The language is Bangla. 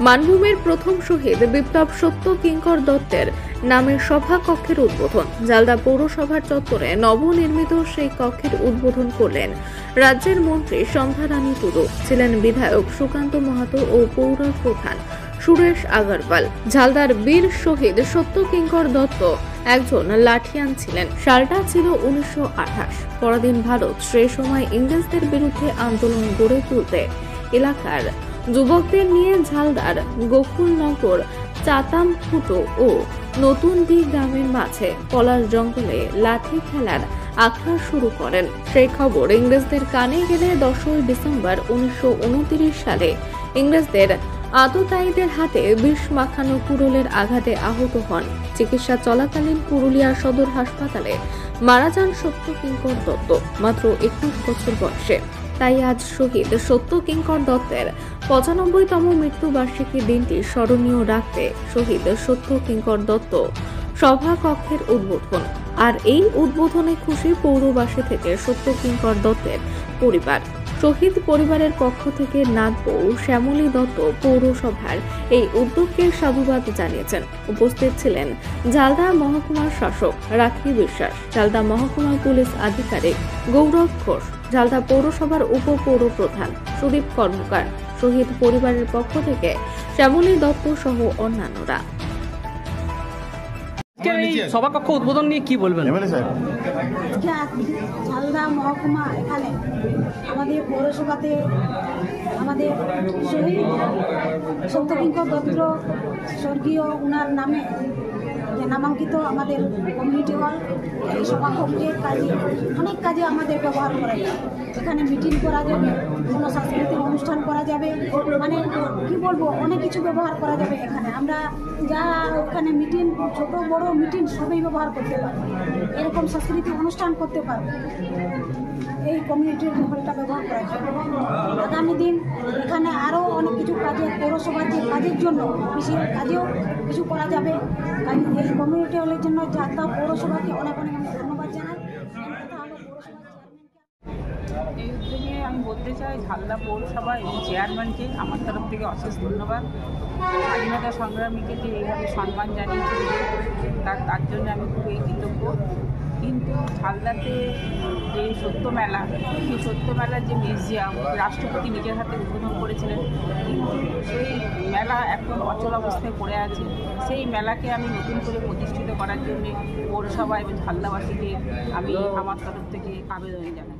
মানভূমের প্রথম শহীদ বিপ্লব সত্য কিঙ্কর দত্তের নামে সভা কক্ষের উদ্বোধন। ঝালদা পৌরসভার চত্বরে নবনির্মিত সেই কক্ষের উদ্বোধন করলেন রাজ্যের মন্ত্রী সন্ধ্যা রানী টুডু, ছিলেন বিধায়ক সুকান্ত মাহাতো ও পৌর প্রধান সুরেশ আগরওয়াল। ঝালদার বীর শহীদ সত্য কিঙ্কর দত্ত একজন লাঠিয়ান ছিলেন। সালটা ছিল 1928। পরাধীন ভারত সেই সময় ইংরেজদের বিরুদ্ধে আন্দোলন গড়ে তুলতে এলাকার যুবকদের নিয়ে ঝালদার গোকুলনগর, চাতামফুটো ও নতুনদি গ্রামের মাঝে পলাশ জঙ্গলে লাঠি খেলার আখড়া শুরু করেন। সেই খবর ইংরেজদের কানে গেলে 10ই ডিসেম্বর 1929 সালে ইংরেজদের আততায়ীদের হাতে বিষ মাখানো কুড়োলের আঘাতে আহত হন। চিকিৎসা চলাকালীন পুরুলিয়া সদর হাসপাতালে মারা যান সত্য কিঙ্কর দত্ত মাত্র 21 বছর বয়সে। তাই আজ শহীদ সত্য কিঙ্কর দত্তের 95তম মৃত্যুবার্ষিকী দিনটি স্মরণীয় রাখতে শহীদ সত্য কিঙ্কর দত্ত সভা কক্ষের উদ্বোধন। আর এই উদ্বোধনে খুশি পৌরবাসী থেকে সত্য কিঙ্কর দত্তের পরিবার। শহীদ পরিবারের পক্ষ থেকে নাতবউ শ্যামলী দত্ত পৌরসভার এই উদ্যোগকে সাধুবাদ জানিয়েছেন। উপস্থিত ছিলেন ঝালদা মহকুমার শাসক রাখি বিশ্বাস, ঝালদা মহকুমা পুলিশ আধিকারিক গৌরব ঘোষ, ঝালদা পৌরসভার উপপৌর প্রধান সুদীপ কর্মকার, শহীদ পরিবারের পক্ষ থেকে শ্যামলী দত্ত সহ অন্যান্যরা। সভাকক্ষ উদ্বোধন নিয়ে কি বলবেন? ঝালদা মহকুমা এখানে আমাদের পৌরসভাতে আমাদের শহীদ সত্য কিঙ্কর দত্ত স্বর্গীয় উনার নামে যে নামাঙ্কিত আমাদের কমিউনিটি হল, এই সভাকক্ষের কাজে অনেক কাজে আমাদের ব্যবহার করা যায়। এখানে মিটিং করা যাবে, কোনো সাংস্কৃতিক অনুষ্ঠান করা যাবে, মানে কি বলবো, অনেক কিছু ব্যবহার করা যাবে। এখানে আমরা যা এখানে মিটিং, ছোট বড় মিটিং সবই ব্যবহার করতে পারবো। এরকম সাংস্কৃতিক অনুষ্ঠান করতে পারবো, এই কমিউনিটির হলটা ব্যবহার করা যাবে। আগামী দিন এখানে আরও অনেক কিছু কাজে, পৌরসভার যে কাজের জন্য কৃষির কাজেও কিছু করা যাবে। এই কমিউনিটি হলের জন্য ঝালদা পৌরসভাকে অনেক অনেক ধন্যবাদ জানাই। এই উদ্যোগে আমি বলতে চাই ঝালদা পৌরসভা এবং চেয়ারম্যানকে আমার তরফ থেকে অশেষ ধন্যবাদ। স্বাধীনতা সংগ্রামীকে যে এইভাবে সম্মান জানিয়েছে তার জন্য আমি খুবই কৃতজ্ঞ। কিন্তু ঝালদাতে যে সত্য মেলা, সেই সত্য মেলার যে মিউজিয়াম রাষ্ট্রপতি নিজের হাতে উদ্বোধন করেছিলেন, কিন্তু সেই মেলা এখন অচল অবস্থায় পড়ে আছে। সেই মেলাকে আমি নতুন করে প্রতিষ্ঠিত করার জন্য পৌরসভা এবং ঝালদাবাসীকে আমি আমার তরফ থেকে আবেদন জানাই।